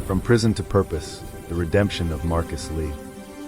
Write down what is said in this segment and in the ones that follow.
From Prison to Purpose, the redemption of Marcus Lee.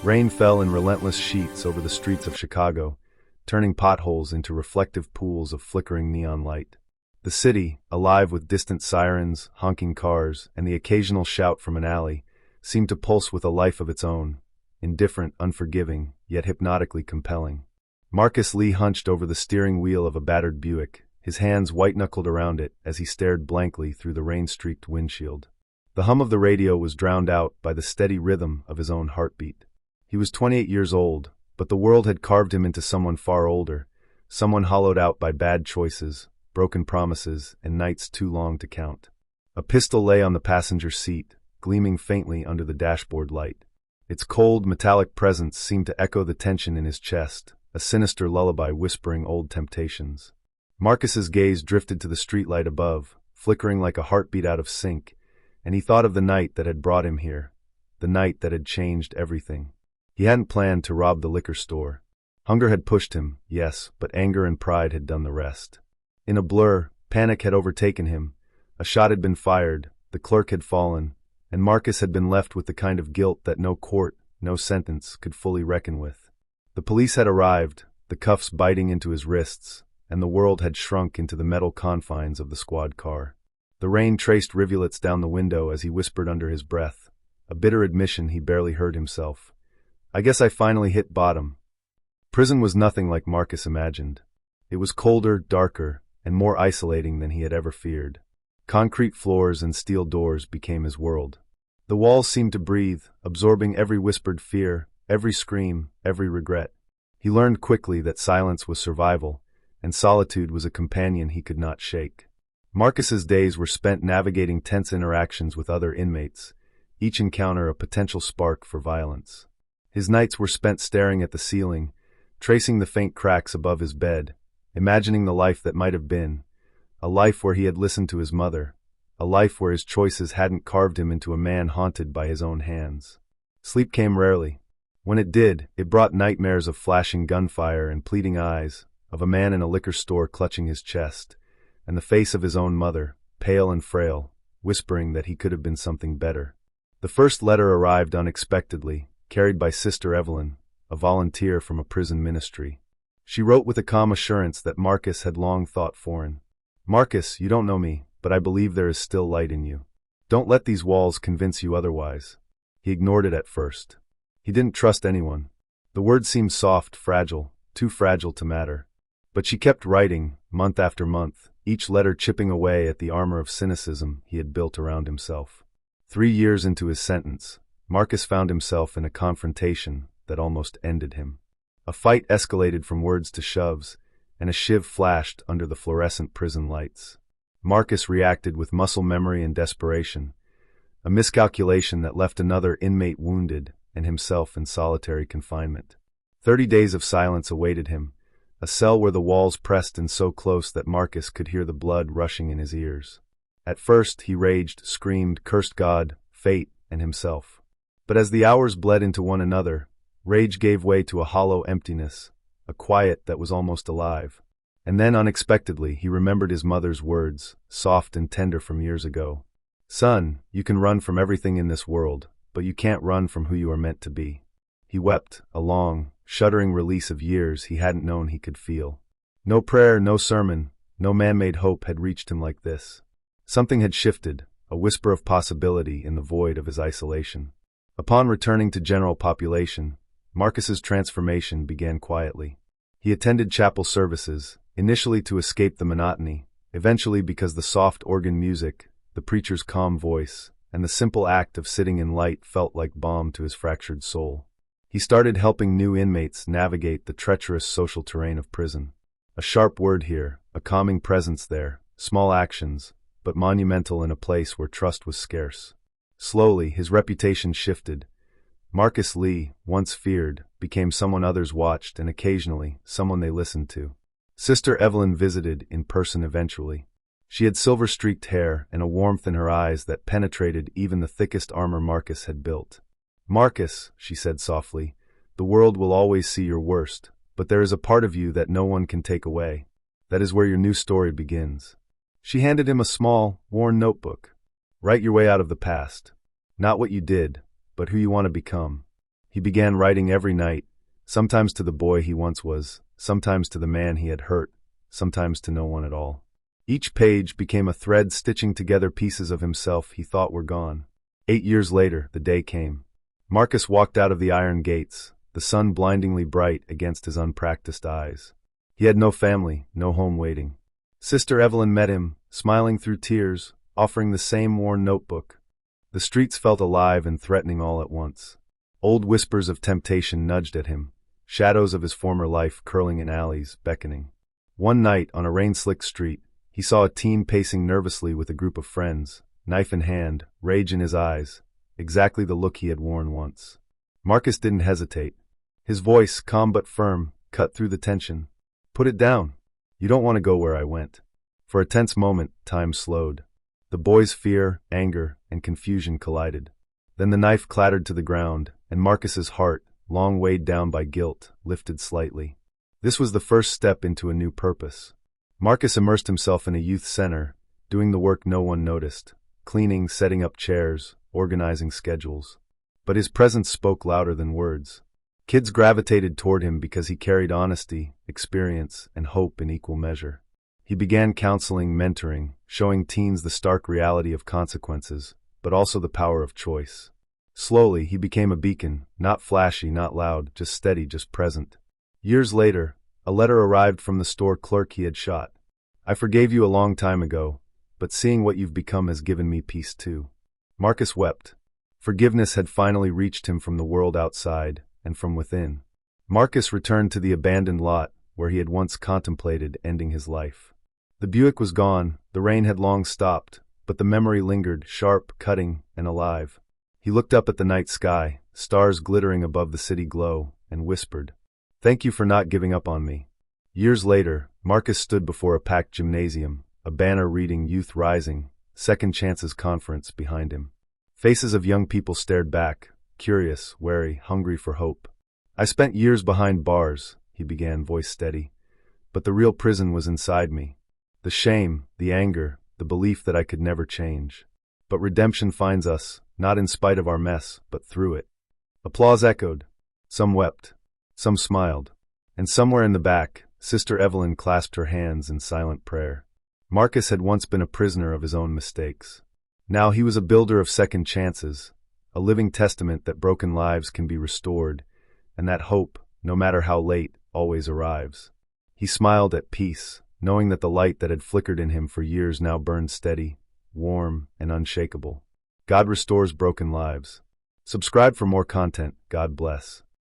Rain fell in relentless sheets over the streets of Chicago, turning potholes into reflective pools of flickering neon light. The city, alive with distant sirens, honking cars, and the occasional shout from an alley, seemed to pulse with a life of its own, indifferent, unforgiving, yet hypnotically compelling. Marcus Lee hunched over the steering wheel of a battered Buick, his hands white-knuckled around it as he stared blankly through the rain-streaked windshield. The hum of the radio was drowned out by the steady rhythm of his own heartbeat. He was 28 years old, but the world had carved him into someone far older, someone hollowed out by bad choices, broken promises, and nights too long to count. A pistol lay on the passenger seat, gleaming faintly under the dashboard light. Its cold, metallic presence seemed to echo the tension in his chest, a sinister lullaby whispering old temptations. Marcus's gaze drifted to the streetlight above, flickering like a heartbeat out of sync, and he thought of the night that had brought him here, the night that had changed everything. He hadn't planned to rob the liquor store. Hunger had pushed him, yes, but anger and pride had done the rest. In a blur, panic had overtaken him. A shot had been fired, the clerk had fallen, and Marcus had been left with the kind of guilt that no court, no sentence could fully reckon with. The police had arrived, the cuffs biting into his wrists, and the world had shrunk into the metal confines of the squad car. The rain traced rivulets down the window as he whispered under his breath, a bitter admission he barely heard himself. I guess I finally hit bottom. Prison was nothing like Marcus imagined. It was colder, darker, and more isolating than he had ever feared. Concrete floors and steel doors became his world. The walls seemed to breathe, absorbing every whispered fear, every scream, every regret. He learned quickly that silence was survival, and solitude was a companion he could not shake. Marcus's days were spent navigating tense interactions with other inmates, each encounter a potential spark for violence. His nights were spent staring at the ceiling, tracing the faint cracks above his bed, imagining the life that might have been, a life where he had listened to his mother, a life where his choices hadn't carved him into a man haunted by his own hands. Sleep came rarely. When it did, it brought nightmares of flashing gunfire and pleading eyes, of a man in a liquor store clutching his chest, and the face of his own mother, pale and frail, whispering that he could have been something better. The first letter arrived unexpectedly, carried by Sister Evelyn, a volunteer from a prison ministry. She wrote with a calm assurance that Marcus had long thought foreign. Marcus, you don't know me, but I believe there is still light in you. Don't let these walls convince you otherwise. He ignored it at first. He didn't trust anyone. The words seemed soft, fragile, too fragile to matter. But she kept writing, month after month, each letter chipping away at the armor of cynicism he had built around himself. 3 years into his sentence, Marcus found himself in a confrontation that almost ended him. A fight escalated from words to shoves, and a shiv flashed under the fluorescent prison lights. Marcus reacted with muscle memory and desperation, a miscalculation that left another inmate wounded and himself in solitary confinement. 30 days of silence awaited him, a cell where the walls pressed in so close that Marcus could hear the blood rushing in his ears. At first he raged, screamed, cursed God, fate, and himself. But as the hours bled into one another, rage gave way to a hollow emptiness, a quiet that was almost alive. And then unexpectedly he remembered his mother's words, soft and tender from years ago. Son, you can run from everything in this world, but you can't run from who you are meant to be. He wept, a long, shuddering release of years he hadn't known he could feel. No prayer, no sermon, no man-made hope had reached him like this. Something had shifted, a whisper of possibility in the void of his isolation. Upon returning to general population, Marcus's transformation began quietly. He attended chapel services, initially to escape the monotony, eventually because the soft organ music, the preacher's calm voice, and the simple act of sitting in light felt like balm to his fractured soul. He started helping new inmates navigate the treacherous social terrain of prison. A sharp word here, a calming presence there, small actions, but monumental in a place where trust was scarce. Slowly, his reputation shifted. Marcus Lee, once feared, became someone others watched and occasionally, someone they listened to. Sister Evelyn visited in person eventually. She had silver-streaked hair and a warmth in her eyes that penetrated even the thickest armor Marcus had built. Marcus, she said softly, the world will always see your worst, but there is a part of you that no one can take away. That is where your new story begins. She handed him a small, worn notebook. Write your way out of the past. Not what you did, but who you want to become. He began writing every night, sometimes to the boy he once was, sometimes to the man he had hurt, sometimes to no one at all. Each page became a thread stitching together pieces of himself he thought were gone. 8 years later, the day came. Marcus walked out of the iron gates, the sun blindingly bright against his unpracticed eyes. He had no family, no home waiting. Sister Evelyn met him, smiling through tears, offering the same worn notebook. The streets felt alive and threatening all at once. Old whispers of temptation nudged at him, shadows of his former life curling in alleys, beckoning. One night, on a rain-slicked street, he saw a teen pacing nervously with a group of friends, knife in hand, rage in his eyes, exactly the look he had worn once. Marcus didn't hesitate. His voice, calm but firm, cut through the tension. "Put it down. You don't want to go where I went." For a tense moment, time slowed. The boy's fear, anger, and confusion collided. Then the knife clattered to the ground, and Marcus's heart, long weighed down by guilt, lifted slightly. This was the first step into a new purpose. Marcus immersed himself in a youth center, doing the work no one noticed, cleaning, setting up chairs, organizing schedules. But his presence spoke louder than words. Kids gravitated toward him because he carried honesty, experience, and hope in equal measure. He began counseling, mentoring, showing teens the stark reality of consequences, but also the power of choice. Slowly, he became a beacon, not flashy, not loud, just steady, just present. Years later, a letter arrived from the store clerk he had shot. "I forgave you a long time ago, but seeing what you've become has given me peace too." Marcus wept. Forgiveness had finally reached him from the world outside and from within. Marcus returned to the abandoned lot where he had once contemplated ending his life. The Buick was gone, the rain had long stopped, but the memory lingered, sharp, cutting, and alive. He looked up at the night sky, stars glittering above the city glow, and whispered, "Thank you for not giving up on me." Years later, Marcus stood before a packed gymnasium, a banner reading Youth Rising, Second Chances Conference behind him. Faces of young people stared back, curious, wary, hungry for hope. "I spent years behind bars," he began, voice steady, "but the real prison was inside me. The shame, the anger, the belief that I could never change. But redemption finds us, not in spite of our mess, but through it." Applause echoed. Some wept. Some smiled. And somewhere in the back, Sister Evelyn clasped her hands in silent prayer. Marcus had once been a prisoner of his own mistakes. Now he was a builder of second chances, a living testament that broken lives can be restored, and that hope, no matter how late, always arrives. He smiled at peace, knowing that the light that had flickered in him for years now burned steady, warm, and unshakable. God restores broken lives. Subscribe for more content. God bless.